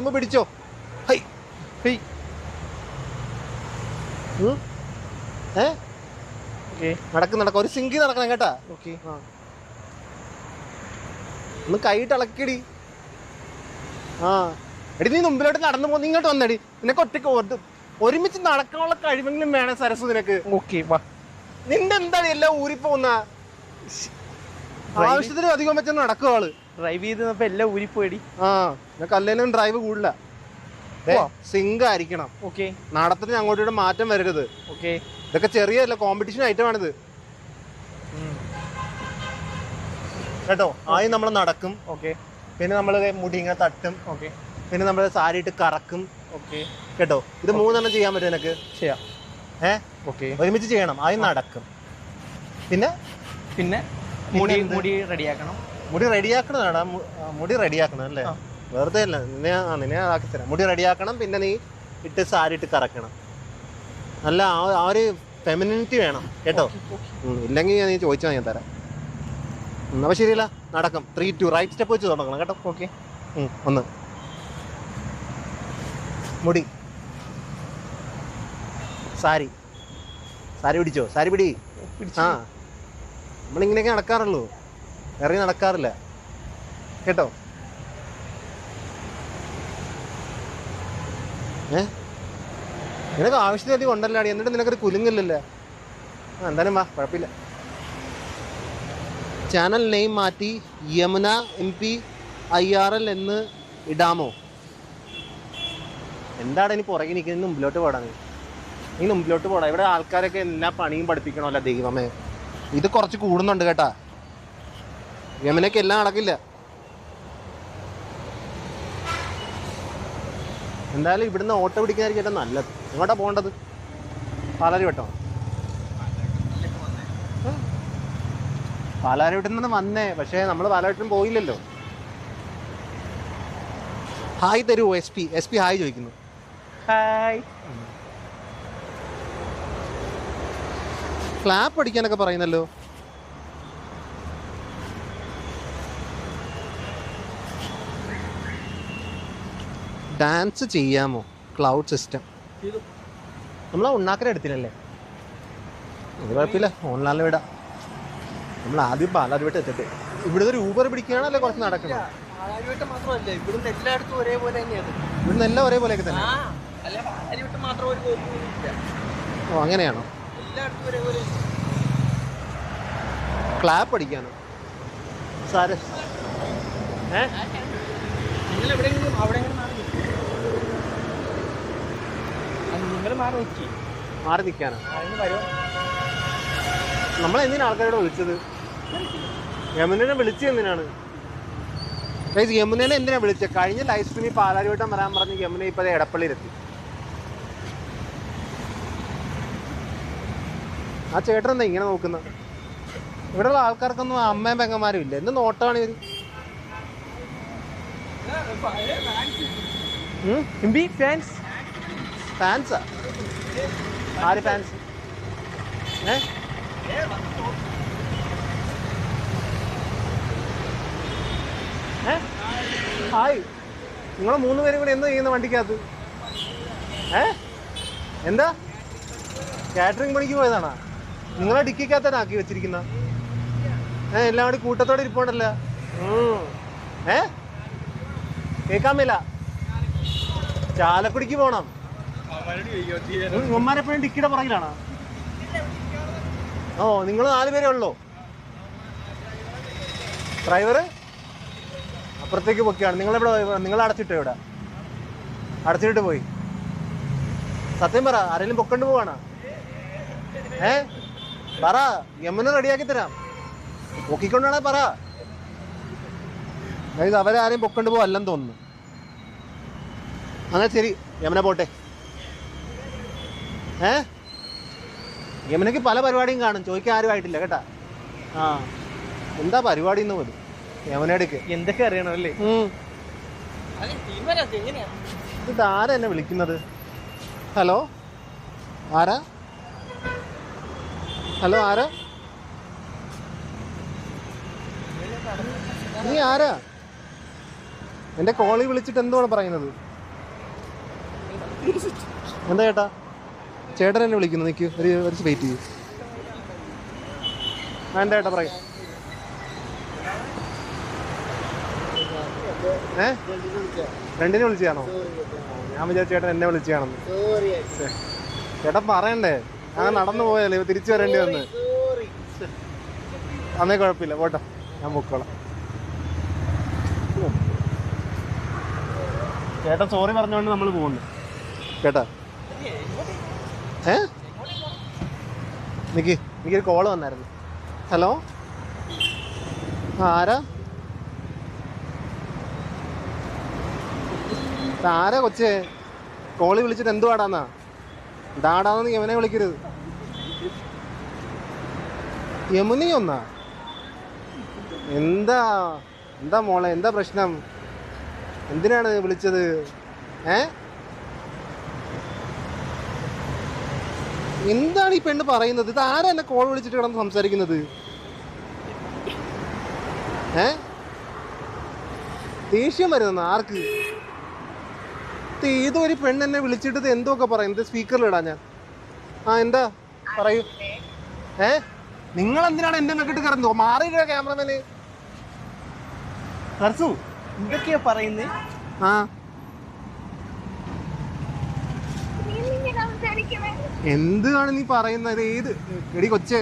നടക്കുമ്പോ പിടിച്ചോ. High high. നടക്കും. ഒരു സിങ്കി നടക്കണം കേട്ടാ. ഓക്കെ. ഒന്ന് കൈയിട്ട് ഇളക്കിടി. എടി നീ മുമ്പിലോട്ട് നടന്നു പോ. ഇങ്ങോട്ട് വന്നടി. നിനക്ക് ഒറ്റക്ക് ഒരുമിച്ച് നടക്കാനുള്ള കഴിവെങ്കിലും വേണം സരസു നിനക്ക്. ഓക്കെ വാ. നിന്റെ എന്താണ് എല്ലാം ഊരിപ്പോന്ന? ആവശ്യത്തിന് അധികം വെച്ച നടക്കും ആള്. ഡ്രൈവ് ചെയ്തപ്പോ എല്ലാം ഊരിപ്പോയി. നിനക്ക് അല്ലെങ്കിലും ഡ്രൈവ് കൂടില്ല. സിങ്ക് ആയിരിക്കണം. ഓക്കെ. നടത്തിന് അങ്ങോട്ടും മാറ്റം വരരുത്. ഓക്കെ. ഇതൊക്കെ ചെറിയല്ല, കോമ്പറ്റീഷൻ ഐറ്റമാണിത് കേട്ടോ. ആദ്യം നമ്മൾ നടക്കും. ഓക്കെ. പിന്നെ നമ്മൾ മുടി ഇങ്ങനെ തട്ടും. ഓക്കെ. പിന്നെ നമ്മൾ സാരി ഇട്ട് കറക്കും. ഓക്കെ കേട്ടോ. ഇത് 3 ചെയ്യാൻ പറ്റും നിനക്ക്. ചെയ്യാം. ഓക്കെ. ഒരുമിച്ച് ചെയ്യണം. ആദ്യം നടക്കും. പിന്നെ മുടി റെഡിയാക്കണം. മുടി റെഡിയാക്കണതാണ്. മുടി റെഡിയാക്കണം അല്ലേ? വെറുതെ അല്ല. നിന്നെ ആക്കി തരാം. മുടി റെഡിയാക്കണം. പിന്നെ നീ ഇട്ട് സാരി ഇട്ട് കറക്കണം. നല്ല ആ ഒരു ഫെമിനിറ്റി വേണം കേട്ടോ. ഇല്ലെങ്കിൽ നീ ചോദിച്ചാൽ ഞാൻ തരാം. അപ്പൊ ശരിയല്ല. നടക്കും. 3 2 റൈറ്റ് സ്റ്റെപ്പ് വെച്ച് തുടങ്ങണം കേട്ടോ. ഓക്കെ. 1 മുടി സാരി പിടിച്ചോ. സാരി പിടി. നമ്മളിങ്ങനെയൊക്കെ നടക്കാറുള്ളൂ, ഇറങ്ങി നടക്കാറില്ല കേട്ടോ. നിനക്ക് ആവശ്യത്തിലധികം ഉണ്ടല്ലാടി, എന്നിട്ട് നിനക്കൊരു കുലുങ്ങില്ലല്ലേ? എന്തായാലും വാ, കുഴപ്പമില്ല. ചാനൽ നെയിം മാറ്റി യമുന MP IRL എന്ന് ഇടാമോ? എന്താണ് ഇനി പുറകെ നിൽക്കുന്നത്? മുമ്പിലോട്ട് പോടാ. നീ മുമ്പിലോട്ട് പോടാ. ഇവിടെ ആൾക്കാരൊക്കെ എല്ലാ പണിയും പഠിപ്പിക്കണമല്ലോ. ദൈവമേ, ഇത് കുറച്ച് കൂടുന്നുണ്ട് കേട്ടാ. യമുനയ്ക്ക് എല്ലാം നടക്കില്ല. എന്തായാലും ഇവിടുന്ന് ഓട്ടോ പിടിക്കാനായിരിക്കും ഏറ്റവും നല്ലത്. എങ്ങോട്ടാ പോകേണ്ടത്? പാലാരിവട്ടോ? പാലാരിവട്ടം നിന്ന് വന്നേ, പക്ഷേ നമ്മൾ പാലാരിവട്ടം പോയില്ലല്ലോ. ഹായ് തരൂ. SP ഹായ് ചോദിക്കുന്നു. ഹായ്. ക്ലാപ്പ് അടിക്കാനൊക്കെ പറയുന്നല്ലോ. ഡാൻസ് ചെയ്യാമോ? ക്ലൗഡ് സിസ്റ്റം നമ്മളാ ഉണ്ണാക്കര എടുത്തില്ലല്ലേ? അത് കുഴപ്പമില്ല, ഓൺലൈനിൽ വിടാം. നമ്മൾ ആദ്യം പാലാരിവട്ടം എത്തിട്ട് ഇവിടുന്ന് ഒരു ഊബർ പിടിക്കുകയാണല്ലേ കുറച്ച് നടക്കണം. ഇവിടുന്ന് എല്ലായിടത്തും ഒരേപോലെ തന്നെയാണ്. ഇവിടുന്ന് എല്ലാം ഒരേപോലെയൊക്കെ തന്നെ. ഓ, അങ്ങനെയാണോ? ക്ലാപ്പ് അടിക്കാനോ? സാറ് മാറി നിൽക്കാനോ? നമ്മളെന്തിനാ ആൾക്കാരോട് വിളിച്ചത്? യമുനെ വിളിച്ചത് എന്തിനാണ്? യമുനെ എന്തിനാ വിളിച്ചത്? കഴിഞ്ഞ ലൈവ് സ്ട്രീമിൽ പാലാരിവട്ടം വരാൻ പറഞ്ഞ് യമുന ഇപ്പൊ എടപ്പള്ളിയിലെത്തി. ആ ചേട്ടൻ എന്താ ഇങ്ങനെ നോക്കുന്നത്? ഇവിടെയുള്ള ആൾക്കാർക്കൊന്നും അമ്മയും പെങ്ങന്മാരും ഇല്ല. എന്ത് നോട്ടാണ് ഇവര്? ഫാൻസാ? ആര് ഫാൻസ്? ഹായ്. നിങ്ങൾ 3 പേരും കൂടി എന്താ ചെയ്യുന്ന വണ്ടിക്കകത്ത്? എന്താ കാറ്ററിംഗ് പണിക്ക് പോയതാണോ? നിങ്ങളെ ഡിക്കിക്കകത്താണ് ആക്കി വെച്ചിരിക്കുന്ന? എല്ലാം കൂടി കൂട്ടത്തോടെ ഇരിപ്പുണ്ടല്ല. കേൾക്കാൻ മേല. ചാലക്കുടിക്ക് പോണം. ഉമ്മമാരെപ്പോഴും ഡിക്കിയുടെ പുറകിലാണോ? ഓ, നിങ്ങൾ 4 പേരേ ഉള്ളൂ. ഡ്രൈവറ് അപ്പുറത്തേക്ക് പൊക്കെയാണ്. നിങ്ങൾ അടച്ചിട്ടോ? ഇവിടെ അടച്ചിട്ട് പോയി. സത്യം പറ, ആരെങ്കിലും പൊക്കൊണ്ട് പോവാണോ? പറ, യമുന റെഡിയാക്കി തരാം. പൊക്കിക്കൊണ്ടാണെ പറ. അവരെ ആരെയും പൊക്കൊണ്ട് പോവല്ലെന്ന് തോന്നുന്നു. അങ്ങനെ ശരി, യമുന പോട്ടെ. യമുനക്ക് പല പരിപാടിയും കാണും. ചോദിക്കാൻ ആരും ആയിട്ടില്ല കേട്ടാ. എന്താ പരിപാടി എന്ന് പോലും യമുനടുക്ക് എന്തൊക്കെ അറിയണമല്ലേ? ഇതാരാ എന്നെ വിളിക്കുന്നത്? ഹലോ, ആരാ? ഹലോ, ആരാ? നീ ആരാ? എൻ്റെ കോളിൽ വിളിച്ചിട്ട് എന്തുവാണ് പറയുന്നത്? എന്താ ചേട്ടാ? ചേട്ടൻ എന്നെ വിളിക്കുന്നു, നിൽക്കൂ, ഒരു വെയിറ്റ് ചെയ്യൂ. എന്താ ചേട്ടാ പറയും? ഫ്രണ്ടിനെ വിളിച്ചാണോ? ഞാൻ വിചാരിച്ചു ചേട്ടൻ എന്നെ വിളിച്ചാണെന്ന്. ചേട്ടൻ പറയണ്ടേ, ഞാൻ നടന്നു പോയല്ലേ, തിരിച്ചു വരേണ്ടി വന്ന്. അന്നേ കുഴപ്പമില്ല, പോട്ടോ, ഞാൻ പൊക്കോളാം. ചേട്ടൻ സോറി പറഞ്ഞുകൊണ്ട് നമ്മൾ പോകുന്നു കേട്ടാ. എനിക്കൊരു കോള് വന്നായിരുന്നു. ഹലോ, ആരാ ആരാ കൊച്ചേ? കോളി വിളിച്ചിട്ട് എന്തുവാടാന്നാ? ഡാടാന്ന് യമുനെ വിളിക്കരുത്. യമുനയൊന്നാ? എന്താ എന്താ മോളെ, എന്താ പ്രശ്നം? എന്തിനാണ് വിളിച്ചത്? എന്താണ് ഈ പെണ്ണ് പറയുന്നത്? ഇത് ആരാ എന്നെ കോൾ വിളിച്ചിട്ട് കിടന്ന് സംസാരിക്കുന്നത്? ദേഷ്യം വരുന്ന ആർക്ക്? ഏതോ ഒരു പെണ്ണ് എന്നെ വിളിച്ചിട്ട് എന്തൊക്കെ പറയും. ഇത് സ്പീക്കറിലിടാ ഞാൻ. എന്താ പറയൂ. നിങ്ങൾ എന്തിനാണ് എന്റെ മെക്കിട്ട് കിടന്നു? മാറിയില്ല ക്യാമറമാന്. ഹർസു എന്തൊക്കെയാ പറയുന്നത്? എന്താണ് നീ പറയുന്നത്? ഏത് എടി കൊച്ചേ,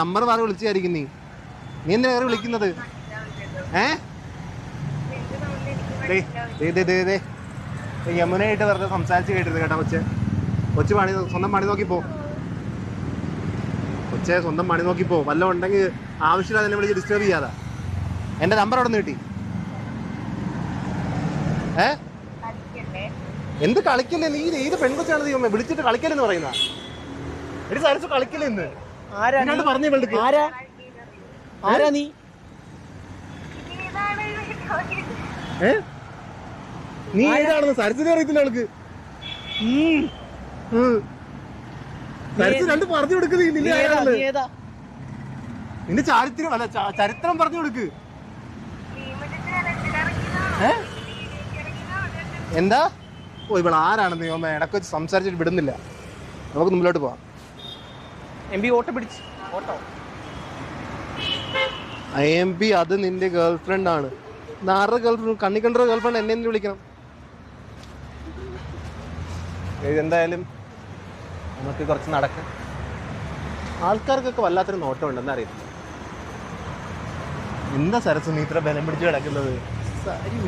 നമ്പർ മാറി വിളിച്ചായിരിക്കും നീ. നീ എന്തിനാ വേറെ വിളിക്കുന്നത്? യമുനയായിട്ട് വെറുതെ സംസാരിച്ച് കേട്ടത് കേട്ടാ കൊച്ചെ. കൊച്ചു സ്വന്തം പണി നോക്കിപ്പോ. കൊച്ചെ സ്വന്തം പണി നോക്കിപ്പോ. വല്ല ഉണ്ടെങ്കിൽ ആവശ്യമില്ല എന്നെ വിളിച്ച് ഡിസ്റ്റർബ് ചെയ്യാതാ. എന്റെ നമ്പർ അവിടെ നിന്ന് കിട്ടി. എന്ത് കളിക്കല്ലേ നീ? ഏത് പെൺകൊച്ചാണ് നീ വിളിച്ചിട്ട് കളിക്കലെന്ന് പറയുന്ന? എടി സരസു കളിക്കല്ലേ ഇന്ന്? പറഞ്ഞേ ആരാ നീ? നീ ഏതാണെന്ന് സരസിനെ അറിയത്തില്ല അവൾക്ക്. സരസ് രണ്ട് പറഞ്ഞു കൊടുക്കുന്നത് നിന്റെ ചാരിത്രം അല്ല, ചരിത്രം പറഞ്ഞു കൊടുക്ക്. എന്താ? ഓ ഇവിടെ ആരാണെന്ന് ഇടയ്ക്ക് വെച്ച് സംസാരിച്ചിട്ട് വിടുന്നില്ല. നമുക്ക് മുമ്പിലോട്ട് പോവാം. IMP അത് നിന്റെ ഗേൾഫ്രണ്ട് ആണ്. ആരുടെ ഗേൾഫ്രണ്ട്? കണ്ണിക്കണ്ട ഗേൾഫ്രണ്ട് എന്നെ എന്ത് വിളിക്കണം? ഇതെന്തായാലും നമുക്ക് കുറച്ച് നടക്കാം. ആൾക്കാർക്കൊക്കെ വല്ലാത്തൊരു നോട്ടം ഉണ്ടെന്ന് അറിയത്തില്ല. എന്താ സരസ് നീ ഇത്ര ബലം പിടിച്ച് കിടക്കുന്നത്?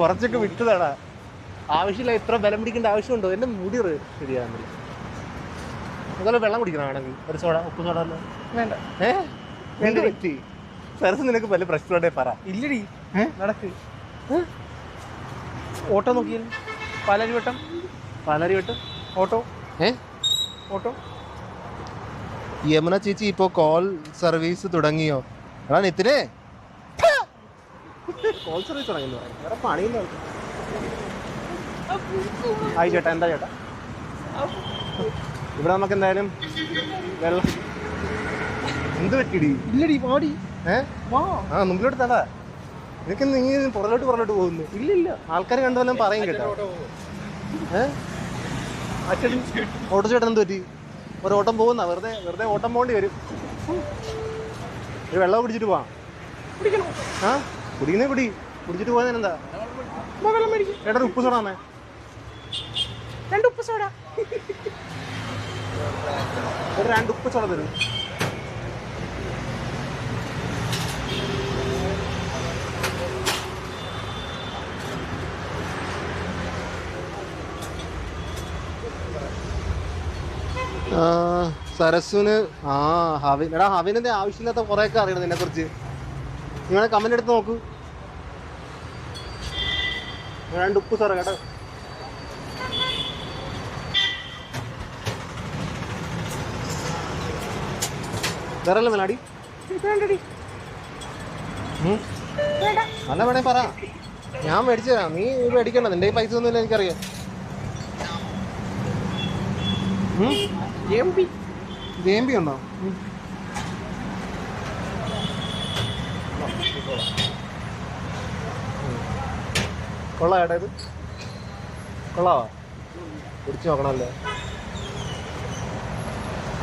കുറച്ചൊക്കെ വിട്ടതാടാ. ആവശ്യമില്ല, ഇത്ര ബലം പിടിക്കേണ്ട ആവശ്യമുണ്ടോ? എന്റെ മുടി ശരിയാകുന്നില്ല. അതുപോലെ വെള്ളം കുടിക്കണമെങ്കിൽ ഒരു സോഡ, ഉപ്പ് സോഡ വേണ്ട. വേണ്ട പറ്റി. സരസ് നിനക്ക് വല്ല പ്രശ്നമുണ്ടേ പറ. ഇല്ലടി, നടക്ക്. ഓട്ടോ നോക്കിയാൽ പാലാരിവട്ടം ഓട്ടോ. ഓട്ടോ. യമുന ചേച്ചി ഇപ്പോ കോൾ സർവീസ് തുടങ്ങിയോ? എടാ നിത്തിനെ, കോൾ സർവീസ് തുടങ്ങിയെന്ന് പറയും. വേറെ പണിയില്ല. ആയി ചേട്ടാ. എന്താ ചേട്ടാ? ഇവിടെ നമുക്ക് എന്തായാലും വെള്ളം. എന്ത് പറ്റിടി? ഇല്ലടി, പാടി. മുമ്പിലോട്ട് തടാ. നിനക്ക് നീ പുറലോട്ട് പോകുന്നു. ഇല്ലില്ല, ആൾക്കാർ കണ്ടുവല്ലോ പറയും കേട്ടോ. ഓട്ടോ ചേട്ടൻ എന്ത് പറ്റി? ഒരു ഓട്ടം പോകുന്ന വെറുതെ ഓട്ടം പോകേണ്ടി വരും. ഒരു വെള്ളം കുടിച്ചിട്ട് പോവാം. കുടിക്കുന്നേ കുടിച്ചിട്ട് പോകാൻ എന്താ? ചേട്ടൻ ഉപ്പ് സോഡാന്നേ. 2 ഉപ്പ് സോഡ. ഒരു 2 ഉപ്പ് സോഡ തരും. സരസുന് എടാ ഹവിനെന്താ ആവശ്യമില്ലാത്ത കുറെയൊക്കെ അറിയണം നിന്നെ കുറിച്ച്. നിങ്ങളെ കമന്റ് എടുത്ത് നോക്കൂ. 2 ഉപ്പ് സോറ കേട്ടോ. വേറെ മേലാടി നല്ല വേണേ പറ, ഞാൻ മേടിച്ചു തരാം. നീ മേടിക്കണ്ട, നിന്റെ പൈസ ഒന്നുമില്ല എനിക്കറിയാം. ജേമ്പി ഉണ്ടോ? കൊള്ളാം ചേട്ടാ, ഇത് കൊള്ളാവോ? കുടിച്ച് നോക്കണമല്ലേ?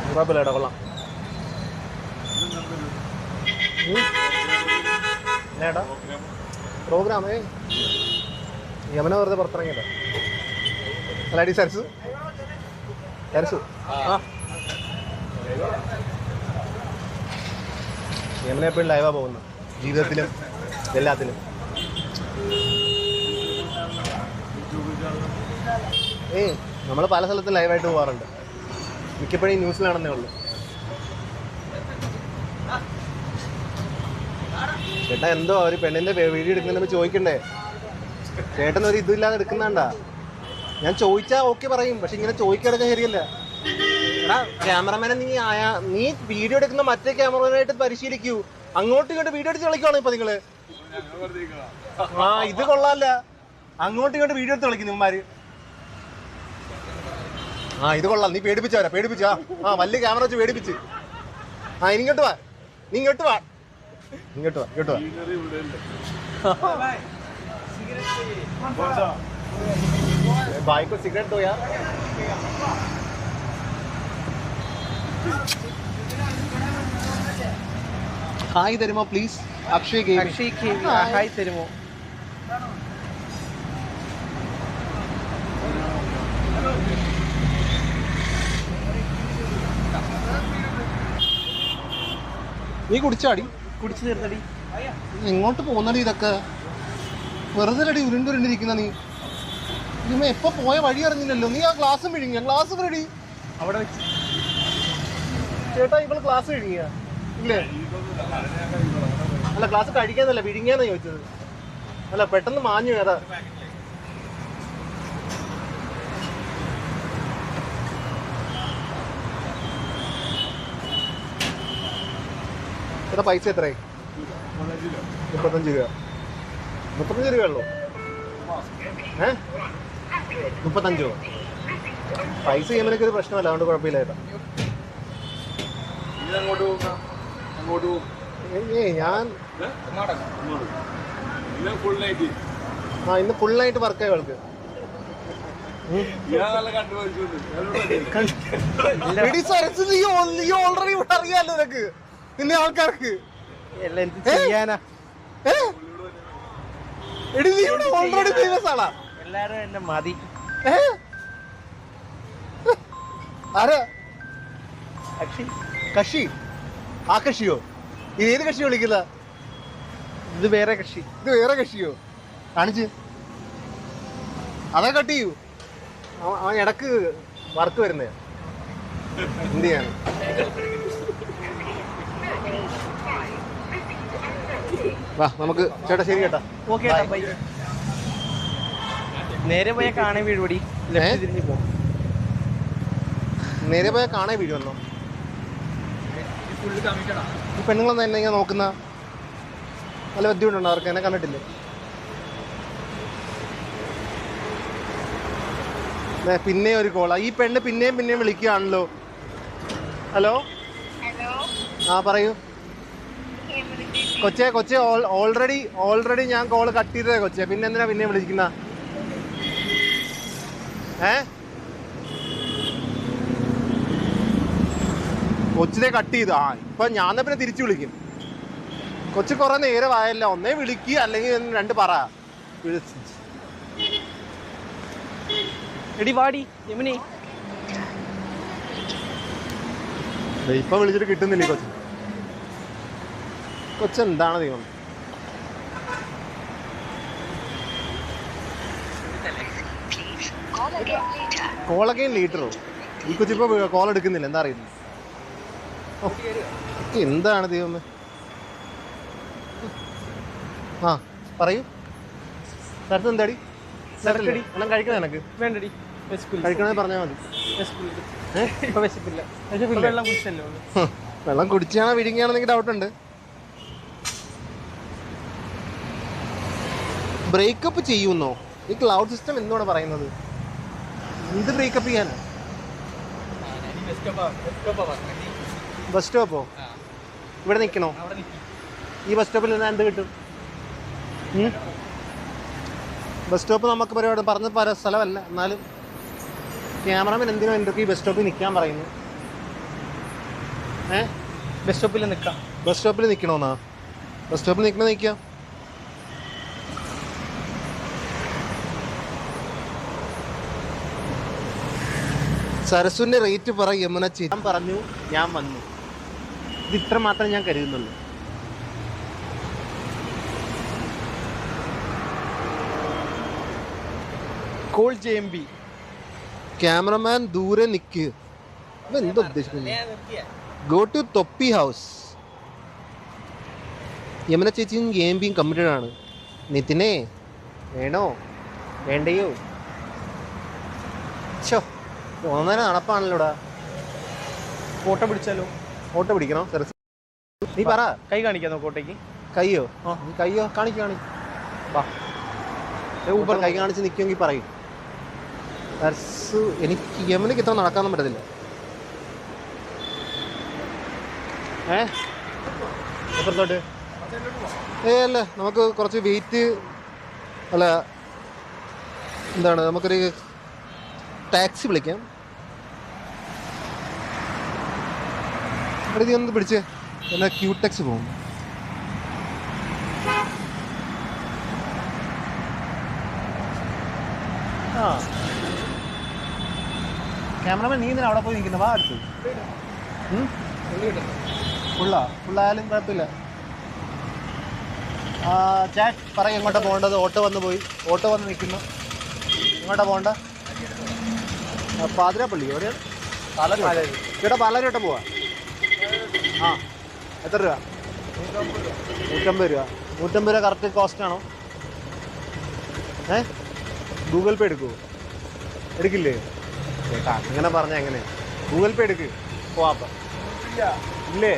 കുഴപ്പമില്ല കേട്ടോ, കൊള്ളാം. ഏട്ടാ പ്രോഗ്രാമേ യമന വെറുതെ പുറത്തിറങ്ങിയിട്ടോ. അല്ലാടി സരസു സരസു യമന എപ്പോഴും ലൈവാ പോകുന്നത്, ജീവിതത്തിലും എല്ലാത്തിലും. നമ്മൾ പല സ്ഥലത്തും ലൈവായിട്ട് പോകാറുണ്ട്. മിക്കപ്പോഴും ന്യൂസിലാണെന്നേ ഉള്ളൂ. ചേട്ടാ എന്തോ ഒരു പെണ്ണിന്റെ വീഡിയോ എടുക്കുന്നതിന് ചോദിക്കണ്ടേ? ചേട്ടൻ ഒരു ഇതില്ലാതെ എടുക്കുന്നാണ്ടാ. ഞാൻ ചോദിച്ചാ ഓക്കെ പറയും, പക്ഷെ ഇങ്ങനെ ചോദിക്കാതൊക്കെ ശരിയല്ല. എടാ ക്യാമറമാനെ നീ വീഡിയോ എടുക്കുന്ന മറ്റേ ക്യാമറമാനായിട്ട് പരിശീലിക്കൂ. അങ്ങോട്ടും ഇങ്ങോട്ട് വീഡിയോ എടുത്ത് കളിക്കുവാണ് ഇപ്പൊ നിങ്ങള്. ഇത് കൊള്ളാല്ല. അങ്ങോട്ടും ഇങ്ങോട്ട് വീഡിയോ എടുത്ത് കളിക്കുന്നു ഇവന്മാര്. ഇത് കൊള്ളാം. നീ പേടിപ്പിച്ചവരാ, പേടിപ്പിച്ചാ. വലിയ ക്യാമറ വെച്ച് പേടിപ്പിച്ച്. ഇങ്ങോട്ട് വാ, നീ ഇങ്ങോട്ട് വാ, ഇങ്ങോട്ട് വാ, ഇങ്ങോട്ട് വാ. भाई को सिगरेट दो यार. ഹായ് തരുമോ പ്ലീസ്? അക്ഷയ് ഹായ് തരുമോ? നീ കുടിച്ചാടി? കുടിച്ചു തീർത്തടി. എങ്ങോട്ട് പോകുന്നടി ഇതൊക്കെ? വെറുതെ അടി ഉരുണ്ടിരിക്കുന്ന നീ. ഇനിമ എപ്പോ പോയ വഴി അറിഞ്ഞില്ലല്ലോ. നീ ആ ഗ്ലാസും വിഴുങ്ങിയ? ഗ്ലാസ് റെഡി അവിടെ വെച്ച്. ചേട്ടാ ഇവള് ഗ്ലാസ് വിഴുങ്ങിയ ഇല്ലേ? അല്ല ഗ്ലാസ് കഴിക്കാന്നല്ല, വിഴുങ്ങിയാന്നാ ചോദിച്ചത്. അല്ല പെട്ടെന്ന് മാഞ്ഞു ഏതാ. ചേട്ടാ പൈസ എത്രയായി? 35 രൂപ. 35 രൂപയുള്ളൂ? 35 രൂപ. പൈസ ചെയ്യുമ്പോഴേക്കും ഒരു പ്രശ്നമല്ല, അതുകൊണ്ട് കുഴപ്പമില്ല ചേട്ടാ. ഞാൻ ഇന്ന് ഫുൾ നൈറ്റ് വർക്കായി അവൾക്ക്. ഓൾറെഡി ഇവിടെ അറിയാലോ നിനക്ക്, നിന്നെ ആൾക്കാർക്ക്. ചെയ്യാനാ ഓൾറെഡി ഫേമസ് ആണാ എല്ലാരും എന്നെ മതി. ആരാ കക്ഷി? ആ കക്ഷിയോ? ഏത് കക്ഷി വിളിക്കുന്ന? ഇത് വേറെ കക്ഷി. ഇത് വേറെ കക്ഷിയോ? കാണിച്ച് അതാ കട്ട് ചെയ്യൂ. അവൻ ഇടക്ക് വർക്ക് വരുന്നേ. എന്ത് ചെയ്യാൻ? വാ നമുക്ക്. ചേട്ടാ ശരി കേട്ടാ. ഓക്കെ നേരെ പോയാൽ കാണാൻ വീടുപടി തിരിഞ്ഞു പോകും. നേരെ പോയാൽ കാണാൻ വീട് വന്നോ? ഈ പെണ്ണുങ്ങളൊന്നും എന്നെ ഇങ്ങനെ നോക്കുന്ന നല്ല ബുദ്ധിമുട്ടുണ്ടോ അവർക്ക്? എന്നെ കണ്ടിട്ടില്ലേ? പിന്നെ ഒരു കോളാ. ഈ പെണ്ണ് പിന്നെയും വിളിക്കുകയാണല്ലോ. ഹലോ പറയൂ കൊച്ചെ. ഓൾറെഡി ഞാൻ കോള് കട്ട് ചെയ്തതേ കൊച്ചെ. പിന്നെ എന്തിനാ പിന്നെയും വിളിക്കുന്ന? കൊച്ചിനെ കട്ട് ചെയ്തു. ഇപ്പൊ ഞാൻ പിന്നെ തിരിച്ചു വിളിക്കും. കൊച്ചു കുറെ നേരമായല്ലോ, ഒന്നേ വിളിക്കുക അല്ലെങ്കിൽ 2 പറ. എടി വാടി യമുനി. ഇപ്പൊ വിളിച്ചിട്ട് കിട്ടുന്നില്ലേ കൊച്ചെന്താണ് ദൈവം? കോളൊക്കെയും ലീറ്ററോ? ഈ കൊച്ചിപ്പോ കോൾ എടുക്കുന്നില്ല, എന്താ അറിയില്ല. എന്താണ് ദൈവമേ? പറയൂ. സ്ഥലത്ത് എന്താടി? എല്ലാം കഴിക്കണ എനക്ക് വേണ്ടടി. കഴിക്കണേ പറഞ്ഞാൽ മതി. വെള്ളം കുടിച്ചാണോ വിഴുങ്ങിയാണോ എനിക്ക് ഡൗട്ടുണ്ട്. ബ്രേക്കപ്പ് ചെയ്യുന്നോ? ഈ ക്ലൗഡ് സിസ്റ്റം എന്താണ് പറയുന്നത്? എന്ത് ബ്രേക്കപ്പ് ചെയ്യാനാ? ബസ് സ്റ്റോപ്പോ? ഇവിടെ നിൽക്കണോ? ഈ ബസ് സ്റ്റോപ്പിൽ നിന്ന് എന്ത് കിട്ടും? ബസ് സ്റ്റോപ്പ് നമുക്ക് പരിപാടി പറഞ്ഞ സ്ഥലമല്ല, എന്നാലും ക്യാമറമാൻ എന്തിനാ എന്തൊക്കെ ഈ ബസ് സ്റ്റോപ്പിൽ നിൽക്കാൻ പറയുന്നു? ബസ് സ്റ്റോപ്പിൽ നിൽക്കാം. ബസ് സ്റ്റോപ്പിൽ നിൽക്കണമെന്നാ? ബസ് സ്റ്റോപ്പിൽ നിൽക്കാം. സരസുവിന്റെ റേറ്റ് പറ യമുന ചേച്ചി. ഞാൻ പറഞ്ഞു, ഞാൻ വന്നു. ഇത് ഇത്ര മാത്രം ഞാൻ കരുതുന്നുള്ളൂ. Call JMB. ക്യാമറമാൻ ദൂരെ നിൽക്ക്. എന്താ ഉദ്ദേശിക്കുന്നത്? ഗോ ടു തൊപ്പി ഹൗസ്. യമുന ചേച്ചിയും JMBയും കമ്മിറ്റഡ് ആണ്. നിതിനെ വേണോ വേണ്ടയോ? ഷോ ഒന്നര നടപ്പാണല്ലോടാ. ഫോട്ടോ പിടിച്ചാലോ? ഫോട്ടോ പിടിക്കണോ? സരസ് നീ പറ. കൈ കാണിക്കാന്നോ ഫോട്ടോയ്ക്ക്? കയ്യോ? നീ കയ്യോ കാണിക്ക്. വാ, ഊപ്പർ കൈ കാണിച്ച് നിൽക്കുമെങ്കിൽ പറയും. സരസ് എനിക്ക് യമുനക്ക് ഇത്ര നടക്കാനൊന്നും പറ്റത്തില്ല. എപ്പുറത്തോട്ട്? അല്ല, നമുക്ക് കുറച്ച് വെയിറ്റ് അല്ല എന്താണ്, നമുക്കൊരു ടാക്സി വിളിക്കാം. ഇവിടെ ഒന്ന് പിടിച്ച് എന്നാ ക്യൂടെക്സ് പോകും. ആ ക്യാമറമാൻ നീ എന്തിനാ അവിടെ പോയി നിൽക്കുന്ന? വാ അടുത്ത്. ഫുള്ളായാലും കുഴപ്പമില്ല. ചാറ്റ് പറയും എങ്ങോട്ടാ പോകേണ്ടത്? ഓട്ടോ വന്ന് നിൽക്കുന്നു. എങ്ങോട്ടാ പോകണ്ട? പാതിരാപ്പള്ളി എവിടെയാണ്? ചേട്ടാ പാലാരിവട്ടം പോവാ. ആ എത്ര രൂപ? 150 രൂപ. 150 രൂപ കറക്റ്റ് കോസ്റ്റ് ആണോ? ഗൂഗിൾ പേ എടുക്കില്ലേ ചേട്ടാ? അങ്ങനെ പറഞ്ഞാൽ എങ്ങനെ? ഗൂഗിൾ പേ എടുക്ക്. പോവാപ്പം ഇല്ലേ?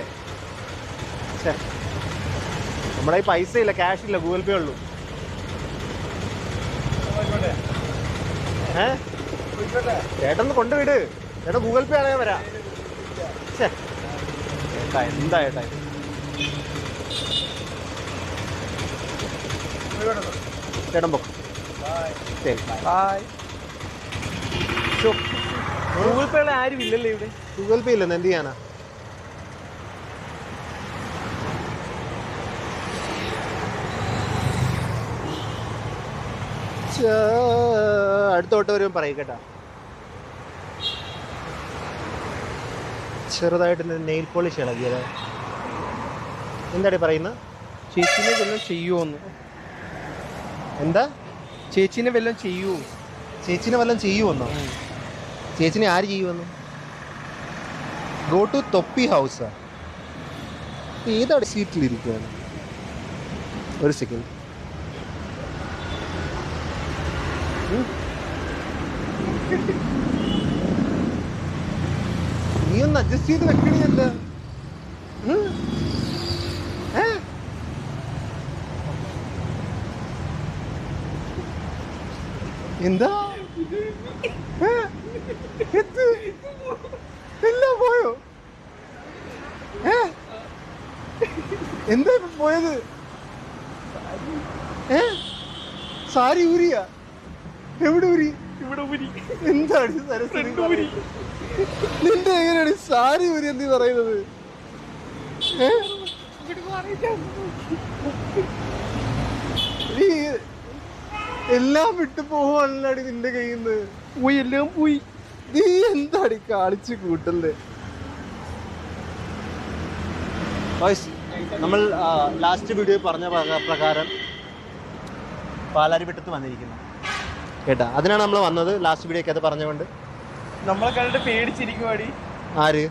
നമ്മുടെ ഈ പൈസ ഇല്ല, ക്യാഷ് ഇല്ല, ഗൂഗിൾ പേ ഉള്ളൂ. ചേട്ടന്ന് കൊണ്ടുവിട്. ചേട്ടാ ഗൂഗിൾ പേ ആണെങ്കിൽ വരാം. ചേട്ടാ എന്താ ചേട്ടാ? ചേട്ടൻ പൊക്ക. ശരി ബായ്. ഗൂഗിൾ പേ ഉള്ള ആരും ഇല്ലല്ലേ ഇവിടെ? ഗൂഗിൾ പേ ഇല്ലെന്ന് എന്ത് ചെയ്യാനാ? അടുത്ത ഓട്ടോ വരുമ്പോൾ പറയും കേട്ടാ. ചെറുതായിട്ട് നെയിൽ പോളിഷ് ഇളകിയത്. എന്താടി പറയുന്നത്? ചേച്ചിനെ വല്ലതും ചെയ്യുമോന്ന്? എന്താ? ചേച്ചിനെ വല്ലതും ചെയ്യുമോ? ചേച്ചിനെ വല്ലതും ചെയ്യുമെന്നോ? ചേച്ചിനെ ആര് ചെയ്യുമെന്ന്? ഗോ ടു തൊപ്പി ഹൗസാ. ഏതാണ് സീറ്റിലിരിക്കുകയാണ്? ഒരു സെക്കൻഡ്. നീ ഒന്ന് അഡ്ജസ്റ്റ് ചെയ്ത് വെക്കണില്ല. എന്താ എല്ലാം പോയോ? എന്താ പോയത്? സാരി ഊരിയ? എവിടെ ഊരി? എന്താണ് സരസ്വതി നിന്റെ എങ്ങനെയാണ് സാരി ഊരി എന്ത് പറയുന്നത്? നീ എല്ലാം വിട്ടു പോവാണല്ലാടി നിന്റെ കയ്യിൽ നിന്ന്. എല്ലാം പോയി. നീ എന്താടി കാണിച്ചു കൂട്ടല്ലേ? നമ്മൾ ലാസ്റ്റ് വീഡിയോ പറഞ്ഞ പ്രകാരം പാലാരിവട്ടത്ത് വന്നിരിക്കുന്നു കേട്ടാ. അതിനാണ് നമ്മൾ വന്നത്. ലാസ്റ്റ് വീഡിയോക്ക് അത് പറഞ്ഞുകൊണ്ട് നമ്മളെ കണ്ടിട്ട് പേടിച്ചിരിക്കുവാടി. ആര്?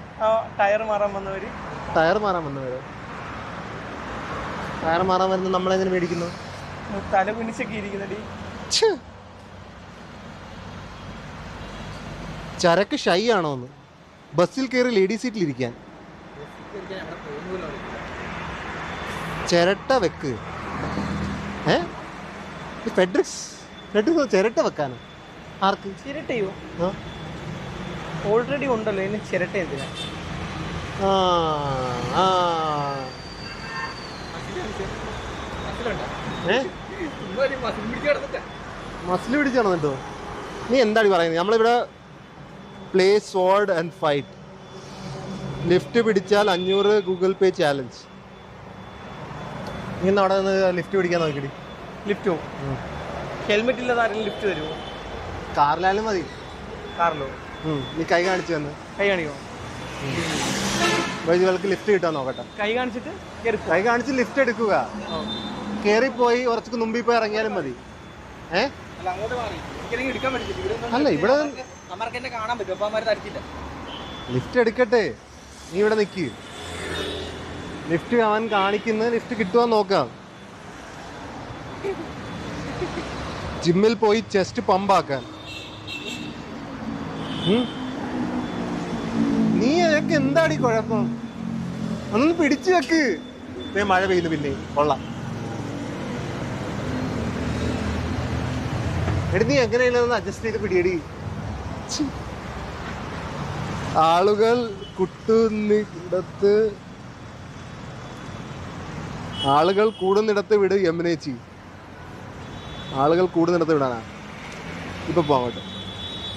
ടയർ മാറാൻ വന്നവര്. ടയർ മാറാൻ വന്നവരോ? ടയർ മാറാൻ വരുന്നത് നമ്മളെങ്ങനെ മേടിക്കുന്നു? തല കുനിച്ചൊക്കെ ഇരിക്കുന്നടി. ചരക്ക് ഷൈ ആണോന്ന്? ബസ്സിൽ കയറി ലേഡി സീറ്റിലിരിക്കാൻ. ചിരട്ട വെക്ക്. ഫെഡ്രിക്സ് ചിരട്ട വെക്കാനോ? ആർക്ക്? ചിരട്ടയോ? ഓൾറെഡി ഉണ്ടല്ലോ, ഇനി ചിരട്ട എന്തിനാ? മസിൽ പിടിച്ചാണോ കേട്ടോ? നീ എന്താണ് പറയുന്നത്? നമ്മളിവിടെ പ്ലേ സ്വാഡ് ആൻഡ് ഫൈറ്റ്. ലിഫ്റ്റ് പിടിച്ചാൽ 500 ഗൂഗിൾ പേ ചാലഞ്ച്. നീ അവിടെ നിന്ന് ലിഫ്റ്റ് പിടിക്കാൻ നോക്കിടി. ലിഫ്റ്റോ? ഹെൽമെറ്റ് ഇല്ലാതെ ആരെങ്കിലും ലിഫ്റ്റ് തരുമോ? കാറിലായാലും മതി. കാറിലോ? നീ കൈ കാണിച്ചു വന്ന്. കൈ കാണിക്കോ? വൈദ്യുകൾക്ക് ലിഫ്റ്റ് കിട്ടാൻ നോക്കട്ടെ. കൈ കാണിച്ചിട്ട് കൈ കാണിച്ച് ലിഫ്റ്റ് എടുക്കുക. കേറിപ്പോയി കുറച്ച് മുമ്പിൽ പോയി ഇറങ്ങിയാലും മതി. അല്ല ഇവിടെ ലിഫ്റ്റ് എടുക്കട്ടെ. നീ ഇവിടെ നിൽക്ക്. ലിഫ്റ്റ് അവൻ കാണിക്കുന്നത് ലിഫ്റ്റ് കിട്ടുവാൻ നോക്കാം. ജിമ്മിൽ പോയി ചെസ്റ്റ് പമ്പാക്കാൻ. നീ അതൊക്കെ എന്താടി കുഴപ്പം? ഒന്ന് പിടിച്ചു വെക്ക്. മഴ പെയ്യുന്നു പിന്നെ കൊള്ളാം. എടി നീ എങ്ങനെയാണെന്ന് അഡ്ജസ്റ്റ് ചെയ്ത് പിടിയടി. ആളുകൾ കൂടുന്നിടത്ത് വിട് യമുനേച്ചി. ആളുകൾ കൂടുന്നിടത്ത് വിടാനാ ഇപ്പൊ പോകട്ടെ.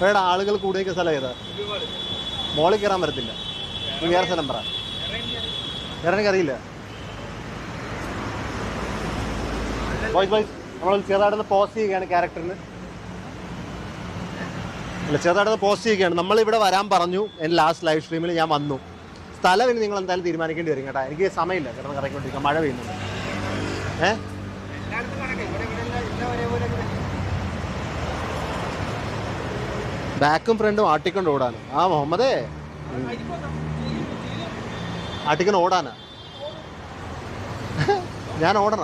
വേണ്ട, ആളുകൾ കൂടിയ സ്ഥലം ഏതാ? മോളിൽ കയറാൻ പറ്റത്തില്ല. നീ വേറെ സ്ഥലം പറ. വേറെ എനിക്കറിയില്ല. നമ്മൾ ചെറുതായിട്ടൊന്ന് പോസ്റ്റ് ചെയ്യുകയാണ് ക്യാരക്ടറിന്. അല്ല, ചെറുതായിട്ടൊന്ന് പോസ്റ്റ് ചെയ്യുകയാണ്. നമ്മളിവിടെ വരാൻ പറഞ്ഞു. എൻ്റെ ലാസ്റ്റ് ലൈവ് സ്ട്രീമിൽ ഞാൻ വന്നു. സ്ഥലം ഇനി നിങ്ങൾ എന്തായാലും തീരുമാനിക്കേണ്ടി വരും കേട്ടോ. എനിക്ക് സമയമില്ല കിടന്ന് കറങ്ങിക്കൊണ്ടിരിക്കുക. മഴ പെയ്യുന്നുണ്ട്. ബാക്കും ഫ്രണ്ടും ആട്ടിക്കൊണ്ട് ഓടാന്. ആ മുഹമ്മദേ, ആട്ടിക്കൊണ്ട് ഓടാനാ? ഞാൻ ഓടണ?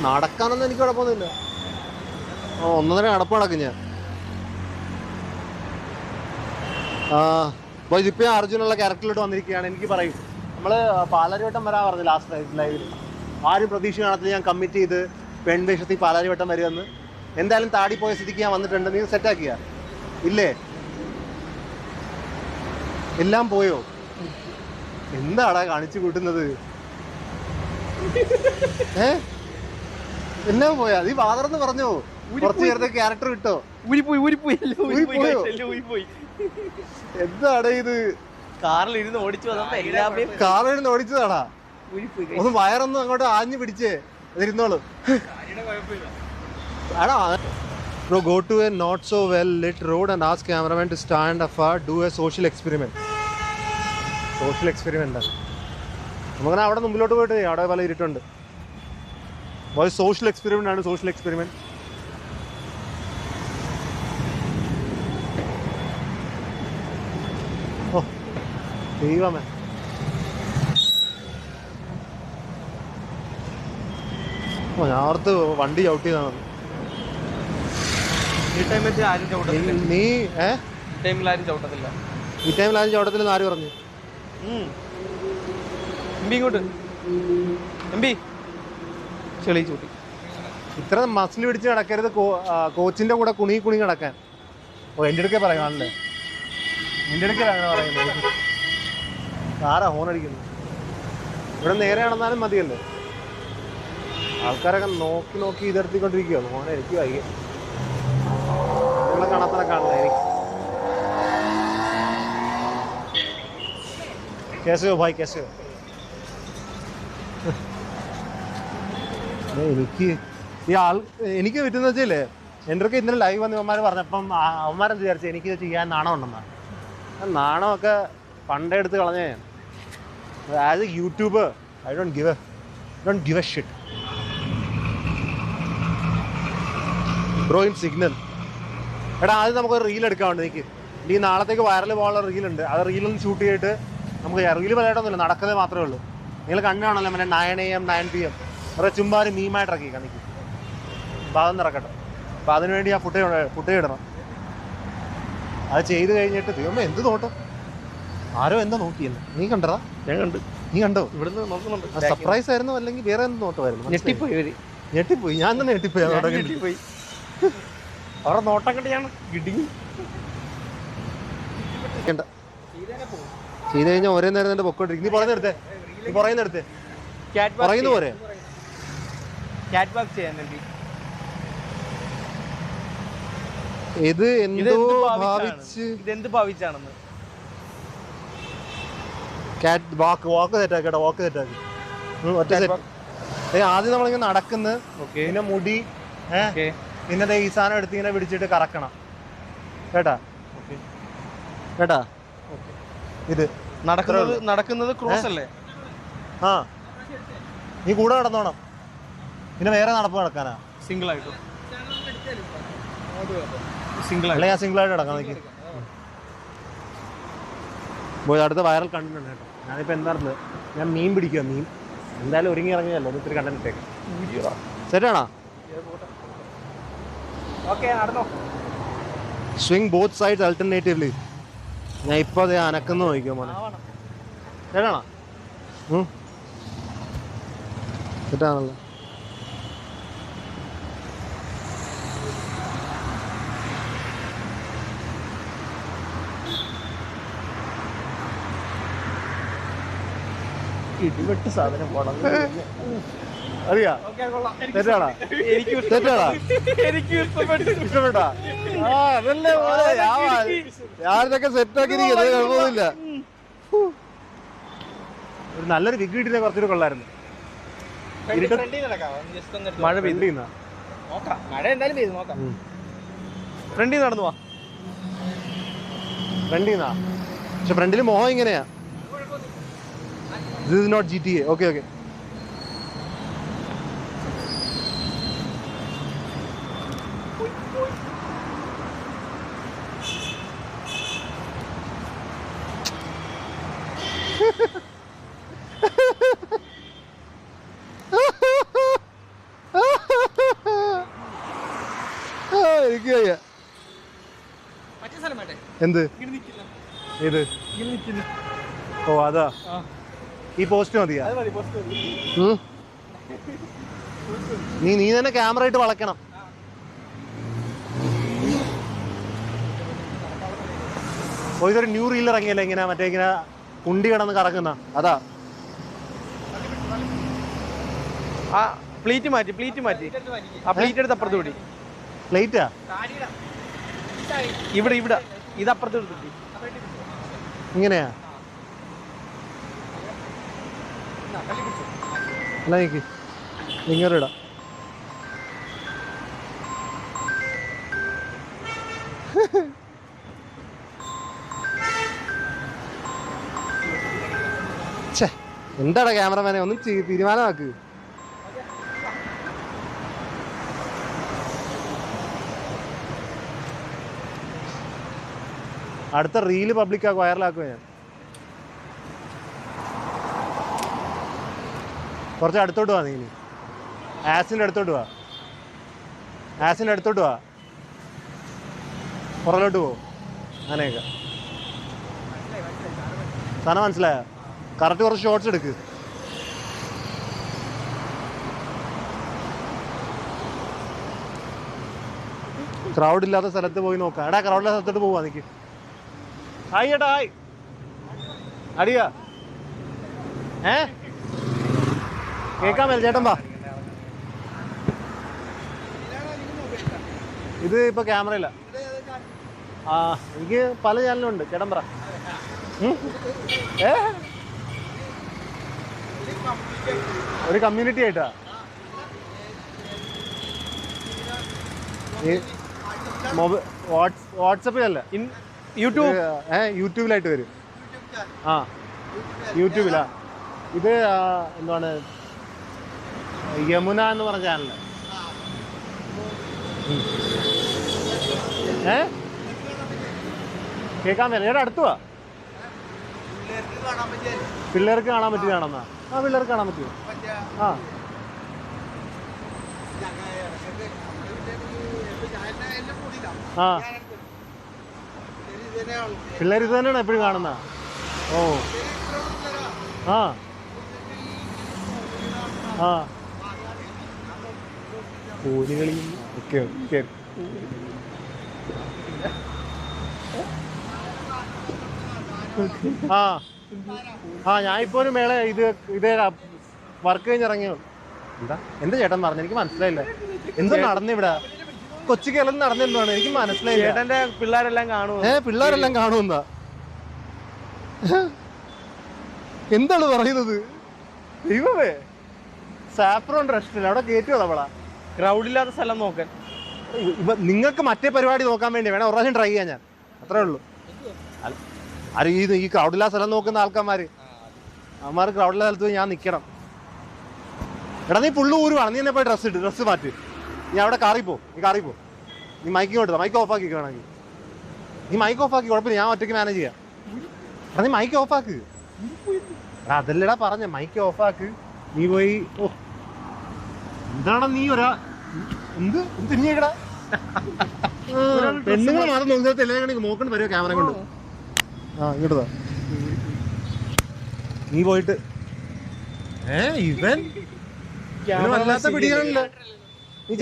നടക്കാനൊന്നും എനിക്ക് കുഴപ്പമൊന്നുമില്ല. 1.5 നടപ്പ് നടക്കും ഞാൻ. അപ്പോൾ ഇതിപ്പോൾ അർജുനുള്ള ക്യാരക്ടറിലോട്ട് വന്നിരിക്കുകയാണ്. എനിക്ക് പറയും, നമ്മൾ പാലാരിവട്ടം വരാൻ പറഞ്ഞു ലാസ്റ്റ് ലൈവിൽ. ആരും പ്രതീക്ഷ കാണത്തില്ല. ഞാൻ കമ്മിറ്റ് ചെയ്ത് പെൺവേഷത്തിൽ പാലാരിവട്ടം വരുമെന്ന്. എന്തായാലും താടി പോയ സ്ഥിതിക്ക് ഞാൻ വന്നിട്ടുണ്ട്. നീ സെറ്റാക്കിയ ഇല്ലേ? എല്ലാം പോയോ? എന്താടാ കാണിച്ചു കൂട്ടുന്നത്? എല്ലാം പോയാ? നീ വാതറന്ന് പറഞ്ഞോ? കുറച്ചു നേരത്തെ ക്യാരക്ടർ കിട്ടോ? എന്താണ് ഇത്? കാറിലിരുന്ന് ഓടിച്ചതാടാ. ഒന്ന് വയറൊന്നും അങ്ങോട്ട് ആഞ്ഞു പിടിച്ചേ അതിരുന്നോളൂ. Bro, go to a not so well lit road and ask cameraman to stand afar. Do a social experiment. Social experiment നമുക്കങ്ങനെ അവിടെ മുമ്പിലോട്ട് പോയിട്ട് അവിടെ പല ഇരുട്ടുണ്ട്. സോഷ്യൽ എക്സ്പെരിമെന്റ് ആണ്. Social experiment. ഓ ദൈവമേ, ഞാൻ ഓർത്ത് വണ്ടി ചവിട്ടി ചെയ്താണ്. ഈ ടൈമിൽ ആരും ചവിട്ടത്തില്ല. നീ ഈ ടൈമിൽ ആരും ചവിട്ടത്തില്ല. ഈ ടൈമിൽ ആരും ചവിട്ടത്തില്ലെന്ന് ആര് പറഞ്ഞു? ഇങ്ങോട്ട് ചെളി ചൂട്ടി. ഇത്ര മസിൽ പിടിച്ച് കിടക്കരുത്. കോച്ചിന്റെ കൂടെ കുണി കിടക്കാൻ. ഓ എൻ്റെ അടുക്കേ പറയാനല്ലേ? എൻ്റെ അടുക്കേ അങ്ങനെ പറയുന്നത്. ആരാ ഹോൺ അടിക്കുന്നത്? ഇവിടെ നേരെ നടന്നാലും മതിയല്ലേ? ആൾക്കാരൊക്കെ നോക്കി ഇതെടുത്തിക്കൊണ്ടിരിക്കുകയാണ്. ഹോൺ എനിക്ക് വയ്യ. നിങ്ങളെ കാണാത്തന്നെ കാണില്ല എനിക്ക്. कैसे हो भाई, कैसे हो? എനിക്ക് പറ്റുന്ന വെച്ചല്ലേ, എൻ്റെ ഒക്കെ ഇന്നലെ ലൈവ് വന്ന് ഇവന്മാർ പറഞ്ഞപ്പം അവന്മാരെന്ത് വിചാരിച്ചു എനിക്ക് ചെയ്യാൻ നാണം ഉണ്ടെന്നാണ്. നാണമൊക്കെ പണ്ടേ എടുത്ത് കളഞ്ഞേ. As a YouTuber I don't give a shit bro. In signal എടാ, ആദ്യം നമുക്കൊരു റീൽ എടുക്കാറുണ്ട്. എനിക്ക് ഈ നാളത്തേക്ക് വൈറൽ പോകാനുള്ള റീലുണ്ട്. അത് റീലൊന്ന് ഷൂട്ട് ചെയ്തിട്ട് നമുക്ക് റീല് പലയിടമൊന്നുമില്ല, നടക്കുന്നത് മാത്രമേ ഉള്ളൂ. നിങ്ങൾ കണ്ണാണല്ലോ മറ്റേ 9 AM 9 PM കുറേ ചുമ്മാ ഒരു മീമായിട്ട് ഇറക്കി കണിക്ക്. അപ്പോൾ അതൊന്നും ഇറക്കട്ടെ. അപ്പോൾ അതിനുവേണ്ടി ഞാൻ ഫുട്ടേജ് ഇടണം. അത് ചെയ്ത് കഴിഞ്ഞിട്ട് ദൈവമേ എന്ത് നോട്ടം! ആരോ എന്താ നോക്കിയല്ല? നീ കണ്ടടാ? ഞാൻ കണ്ടു. നീ കണ്ടോ? ഇവിടുന്ന് നോക്കുന്നുണ്ട്. സർപ്രൈസ് ആയിരുന്നു അല്ലെങ്കിൽ വേറെ എന്ത് നോട്ടമായിരുന്നു? ഞെട്ടിപ്പോയി. ഞാൻ തന്നെ ഞെട്ടിപ്പോയി. അവരുടെ നോട്ടം കണ്ടിയാണ് കിടിങ്ങി. ചെയ്ത് കഴിഞ്ഞാൽ ഒരേ നേരം തന്നെ പൊക്കോണ്ടിരിക്കും. നീ പറയുന്നെടുത്തേ പറയുന്ന പോരെ. ക്യാറ്റ് വാക്ക് ചെയ്യാൻ വേണ്ടി ഇത് എന്തോ ഭാവിച്ച് ഇതെന്ത് ഭാവിച്ചാണെന്ന്. വാക്ക് തെറ്റാക്കി വാക്ക് തെറ്റാക്കി ഒറ്റ സെറ്റ്. ആദ്യം നമ്മളിങ്ങനെ നടക്കുന്നു, പിന്നെ മുടി പിന്നെ ഈ സാധനം എടുത്ത് ഇങ്ങനെ പിടിച്ചിട്ട് കറക്കണം കേട്ടാ കേട്ടാ. ഇത് നടക്കുന്നത് ക്രോസ് അല്ലേ? ആ നീ കൂടെ നടന്നോണം. പിന്നെ വേറെ നടപ്പ് നടക്കാനാ? സിംഗിൾ ആയിട്ട് അല്ല ഞാൻ സിംഗിൾ ആയിട്ട് നടക്കാം. നോക്കി പോയി അടുത്ത വൈറൽ കണ്ടന്റ് ഉണ്ട് കേട്ടോ. ഞാനിപ്പോൾ എന്താണെന്ന് ഞാൻ മീൻ പിടിക്കുക. മീൻ എന്തായാലും ഒരുങ്ങി ഇറങ്ങിയല്ലോ, ഒത്തിരി കണ്ടന്റ് ഇട്ടേക്ക്. സെറ്റാണോ? Swing both sides alternatively. ഞാൻ ഇപ്പോൾ അതേ അനക്കുന്നു നോക്കിയോ മോനെ. സെറ്റാണോ? സെറ്റാണല്ലോ. ഇടിവെട്ട് സാധനം പോണം അറിയാ? തെറ്റാടാ? തെറ്റാടാ? ഇഷ്ടപ്പെട്ടാ? ആ അതല്ലേ ഞാനിതൊക്കെ സെറ്റാക്കിയിരിക്കുന്നത് കുഴപ്പമൊന്നുമില്ല. ഒരു നല്ലൊരു വിഗ് കിട്ടിയ കുറച്ചുകൂടി കൊള്ളായിരുന്നു. മഴ പെയ്യുന്ന മഴ എന്തായാലും പെയ്തു നോക്കാം. ഫ്രണ്ടിൽ നടന്നു പോവാ. ഫ്രണ്ടിന്നാ? പക്ഷെ ഫ്രണ്ടിൽ മോഹം ഇങ്ങനെയാ. This is not GTA. Okay, okay. എന്ത് ഇത്? ഓ അതാ ഈ പോസ്റ്റ് മതിയാ? നീ തന്നെ ക്യാമറ ഇട്ട് വളയ്ക്കണം. ഇതൊരു ന്യൂ റീൽ ഇറങ്ങിയല്ലേ ഇങ്ങനെ മറ്റേ ഇങ്ങനെ കുണ്ടി കിടന്ന് കറക്കുന്ന അതാ. ആ പ്ലേറ്റ് മാറ്റി ആ പ്ലേറ്റ് എടുത്ത് അപ്പുറത്ത് കൂടി. പ്ലേറ്റാ ഇവിടെ ഇത് അപ്പുറത്ത് എടുത്തിട്ട് ഇങ്ങനെയാ? അല്ല എനിക്ക് ഇങ്ങനെ ഇടാം. എന്താടാ ക്യാമറമാനെ ഒന്നും തീരുമാനമാക്ക്. അടുത്ത റീല് പബ്ലിക്കാക്കും, വൈറലാക്കും ഞാൻ. കുറച്ച് അടുത്തോട്ട് വാ. നീ ആസിൻ്റെ അടുത്തോട്ട് വാ. ആസിൻ്റെ അടുത്തോട്ട് വാ. പുറകിലോട്ട് പോ. അങ്ങനെയൊക്കെ സാധനം മനസ്സിലായ? കറക്റ്റ് കുറച്ച് ഷോർട്സ് എടുക്ക്. ക്രൗഡ് ഇല്ലാത്ത സ്ഥലത്ത് പോയി നോക്കാം. എടാ ക്രൗഡില്ലാത്ത സ്ഥലത്തോട്ട് പോവാ. നിക്ക്. ഹായ് ചേട്ടാ. ഹായ് അടിയാ. കേൾക്കാൻ മേല ചേട്ടൻ വാ. ഇത് ഇപ്പൊ ക്യാമറ ഇല്ല. ആ എനിക്ക് പല ചാനലും ഉണ്ട്. ചേട്ടൻ പറ. ഒരു കമ്മ്യൂണിറ്റി ആയിട്ടാ? വാട്സപ്പിലല്ല, യൂട്യൂബിലായിട്ട് വരും. ആ യൂട്യൂബിലാ. ഇത് എന്താണ് യമുന എന്ന് പറഞ്ഞ ചാനല്. കേൾക്കാൻ മേല. ചേട്ടാ അടുത്ത് വാ. പിള്ളേർക്ക് കാണാൻ പറ്റുകയാണെന്നാ? ആ പിള്ളേർക്ക് കാണാൻ പറ്റുമോ? ആ ആ പിള്ളേർ ഇത് തന്നെയാണ് എപ്പോഴും കാണുന്ന? ഓ ആ ആ കോലുകളിയും ഒക്കെ ഒക്കെ. ആ ആ ഞാനിപ്പോ ഒരു മേള ഇതേ വർക്ക് കഴിഞ്ഞിറങ്ങിയോ. എന്താ ചേട്ടൻ പറഞ്ഞു? എനിക്ക് മനസ്സിലായില്ല. എന്തോ നടന്നിവിടെ? കൊച്ചു കേരളം നടന്നെന്താണ് എനിക്ക് മനസ്സിലായി. ചേട്ടന്റെ പിള്ളേരെല്ലാം കാണുമോ? പിള്ളേരെല്ലാം കാണുമെന്നാ? എന്താണ് പറയുന്നത്? ദൈവമേ, സാഫ്രോൺ റെസ്റ്റോറന്റ് അവിടെ കയറ്റുമോ നമ്മളാ? ക്രൗഡില്ലാത്ത സ്ഥലം നോക്കാൻ. നിങ്ങൾക്ക് മറ്റേ പരിപാടി നോക്കാൻ വേണ്ടി വേണം ഒരു പ്രാവശ്യം ട്രൈ ചെയ്യാൻ. ഞാൻ അത്രേ ഉള്ളൂ. അത് ഈ ക്രൗഡില്ലാത്ത സ്ഥലം നോക്കുന്ന ആൾക്കാർ ക്രൗഡില്ലാത്ത സ്ഥലത്ത് പോയി ഞാൻ നിൽക്കണം. എടാ നീ പുള്ളു ഊരുവാണ്, നീ എന്നെ പോയി ഡ്രസ്സ് മാറ്റി. നീ അവിടെ കാറിപ്പോ, നീ മൈക്ക് കൊടുത്താ, മൈക്ക് ഓഫ് ആക്കി വേണമെങ്കിൽ നീ മൈക്ക് ഓഫ് ആക്കി, കുഴപ്പമില്ല, ഞാൻ ഒറ്റയ്ക്ക് മാനേജ് ചെയ്യാം. എടാ നീ മൈക്ക് ഓഫ് ആക്ക്. എടാ അതല്ലടാ പറഞ്ഞ, മൈക്ക് ഓഫ് ആക്ക്. നീ പോയി. ഓ എന്താണ് നീ തിരിഞ്ഞേക്കടാ. പെണ്ണുങ്ങൾ മാത്രം നോക്കിയിട്ട് എല്ലാം നോക്കണ്ട് വരുമോ ക്യാമറ കൊണ്ട്? ഇങ്ങോട്ടാ നീ പോയിട്ട്. ഇവൻ വല്ലാത്ത പിടിയാണല്ലോ. നീ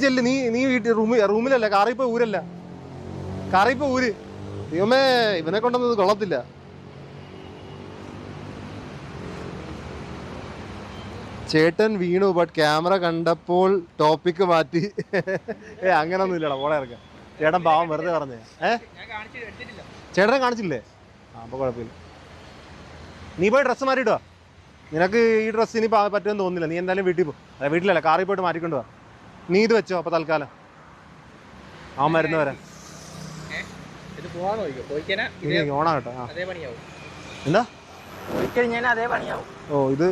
ചെല്ല് നീ വീട്ടിൽ റൂമിലല്ല, കാറിപ്പോ ഊരല്ല, കാറിപ്പോ ഊര്. ദൈവമേ, ഇവനെ കൊണ്ടൊന്നും കൊള്ളത്തില്ല. ചേട്ടൻ വീണു, ബട്ട് ക്യാമറ കണ്ടപ്പോൾ ടോപ്പിക്ക് മാറ്റി. അങ്ങനൊന്നും ഇല്ലടാ, പോളെ ഇറക്കാം. ചേട്ടൻ പാവം വെറുതെ പറഞ്ഞേ. ചേട്ടനെ കാണിച്ചില്ലേ? അപ്പൊ കുഴപ്പമില്ല. നീ പോയി ഡ്രസ്സ് മാറ്റിയിട്ടോ. നിനക്ക് ഈ ഡ്രസ്സ് ഇനി പറ്റുമെന്ന് തോന്നുന്നില്ല. നീ എന്തായാലും വീട്ടിൽ പോകും. അല്ല വീട്ടിലല്ല, കാറിൽ പോയിട്ട് മാറ്റിക്കൊണ്ടു വാ. നീ ഇത് വെച്ചോ അപ്പൊ തൽക്കാലം, ആ മരുന്ന് വരാൻ. ഓണാകട്ടെ. എന്താ ഓ ഇത്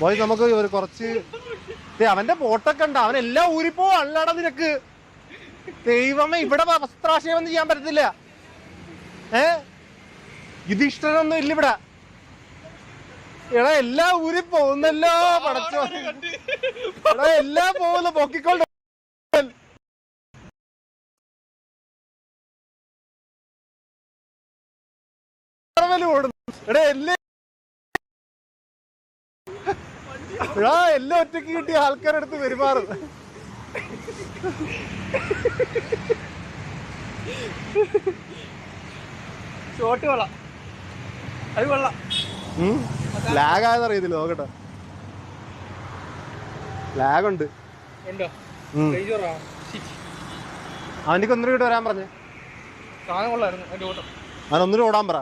പോയി നമുക്ക് ഒരു കുറച്ച്. അവന്റെ പോട്ടൊക്കെ ഉണ്ട്, അവനെല്ലാം ഊരിപ്പോ അല്ലാടാ നിനക്ക്. ദൈവമേ, ഇവിടെ വസ്ത്രാശയമൊന്നും ചെയ്യാൻ പറ്റത്തില്ല. യുധിഷ്ഠിരനൊന്നും ഇല്ല ഇവിടെ. എടാ എല്ലാം ഊരി പോകുന്നല്ലോ, പടച്ചോ. എടാ എല്ലാം പോകുന്നു, പൊക്കിക്കൊണ്ട് എല്ലാം ഒറ്റയ്ക്ക് കിട്ടിയ ആൾക്കാരെടുത്ത് പെരുമാറും. ഷോട്ട് കൊള്ളാം, അത് കൊള്ളാം. ലാഗ് ആയെന്ന് അറിയത്തില്ല, നോക്കട്ടെ. ലാഗ് ഉണ്ട്. അവനിക്ക് ഒന്നിനു കൂടെ വരാൻ പറഞ്ഞേ. അവനൊന്നിനും ഓടാൻ പറ.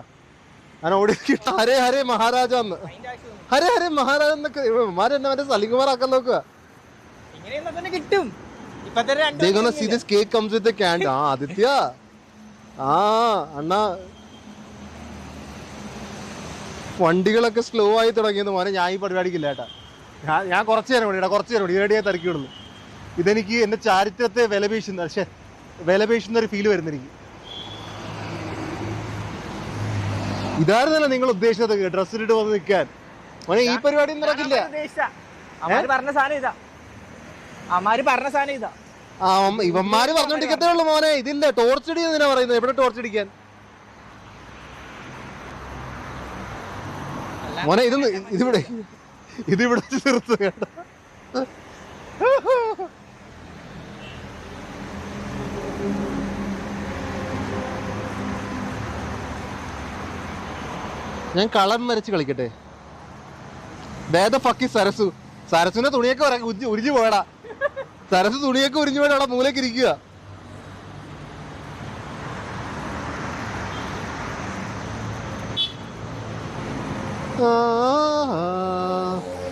അവൻ ഓടി ഹരേ ഹരേ മഹാരാജ എന്ന്, ഹരേ ഹരേ മഹാരാജ എന്നൊക്കെ എന്നെ മറ്റേ സലികുമാർ ആക്കാൻ നോക്കുക. ആദിത്യ അണ്ണാ വണ്ടികളൊക്കെ സ്ലോ ആയി തുടങ്ങിയെന്ന് മോനെ. ഞാൻ ഈ പരിപാടിക്കില്ല കേട്ടാ. ഞാൻ കുറച്ചു നേരം കൂടി ഏടിയായി തിരക്കി വിടുന്നു. ഇതെനിക്ക് എന്റെ ചാരിത്രത്തെ വിലപേശുന്ന ഒരു ഫീല് വരുന്നെനിക്ക്. ഇതായിരുന്നല്ലോ നിങ്ങൾ ഉദ്ദേശിച്ചത്, ഡ്രസ് ഇട്ട് വന്ന് നിൽക്കാൻ. മോനെ ഈ പരിപാടി നടക്കില്ല. ഇവന്മാര് പറഞ്ഞോണ്ടിരിക്കത്തേ ഉള്ളു മോനെ. ഇതില്ല, ടോർച്ച് അടി എന്തിനാ പറയുന്നത്? എവിടെ ടോർച്ച് അടിക്കാൻ മോനെ? ഇതിവിടെ തീർത്തു കേട്ടോ. ഞാൻ കളം വരച്ച് കളിക്കട്ടെ. സരസുവിന്റെ തുണിയൊക്കെ ഉരിഞ്ഞു പോയടാ. സരസ് തുണിയൊക്കെ ഉരിഞ്ഞു പോയിട്ട് അവിടെ മൂലക്ക് ഇരിക്കുക.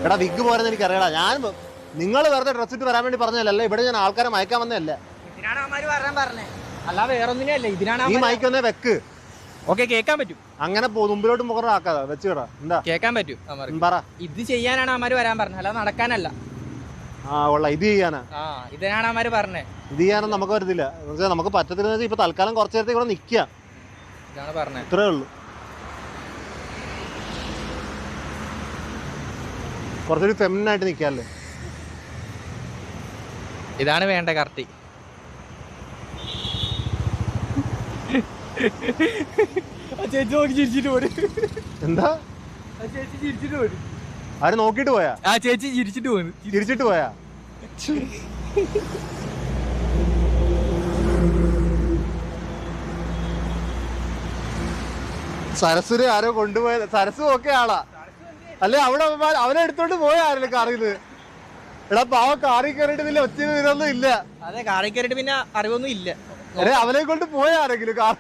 എടാ വിഗ് പോരെന്ന് എനിക്കറിയടാ. ഞാൻ നിങ്ങൾ വെറുതെ ഡ്രസ് ഇട്ട് വരാൻ വേണ്ടി പറഞ്ഞതല്ല. ഇവിടെ ഞാൻ ആൾക്കാരെ മയക്കാൻ വന്നതല്ല. ഈ മയക്കൊന്നേ വെക്ക്. ഓക്കെ, കേൾക്കാൻ പറ്റും. അങ്ങനെ മുമ്പിലോട്ട് മുഖറാക്കാതെ വെച്ചുകടാ. എന്താ കേൾക്കാൻ പറ്റും പറ. ഇത് ചെയ്യാനാണ് അവന്മാര് വരാൻ പറഞ്ഞത്, അല്ലാതെ നടക്കാനല്ല. ഇത് ചെയ്യാനാ, ഇതിനാണ് അവന്മാര് പറഞ്ഞത്. ഇത് ചെയ്യാനൊന്നും നമുക്ക് വരത്തില്ല. നമുക്ക് പറ്റത്തില്ല. ഇപ്പൊ തൽക്കാലം കുറച്ചു നേരത്തെ ഇവിടെ നിൽക്കുക, ഇതാണ് പറഞ്ഞത്. ഇത്രേ ഉള്ളൂ. കുറച്ചൊരു ഫെമിനായിട്ട് നിൽക്കാല്ലേ. ഇതാണ് വേണ്ട കറക്റ്റ്. ചേച്ചി നോക്കി ചിരിച്ചിട്ട് പോരും. എന്താ ചേച്ചി ചിരിച്ചിട്ട് പോരും? ആര് നോക്കിട്ട് പോയാ? ആ ചേച്ചി ചിരിച്ചിട്ട് പോയാ? സരസുരെ ആരോ കൊണ്ടുപോയത്. സരസു ഒക്കെ ആളാ. അല്ലെ അവിടെ അവനെ എടുത്തോണ്ട് പോയ ആരെങ്കിലും കാറിന്ന്? എടാ പാവ കാറിൽ കയറിയിട്ട് ഇതിൽ ഒച്ച ഇതൊന്നും ഇല്ല. അതെ, കാറിൽ കയറിയിട്ട് പിന്നെ അറിവൊന്നും ഇല്ല. അല്ലെ അവനെ കൊണ്ട് പോയ ആരെങ്കിലും കാർ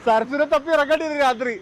സരസിനെ തപ്പി ഇറക്കേണ്ടി വരും രാത്രി.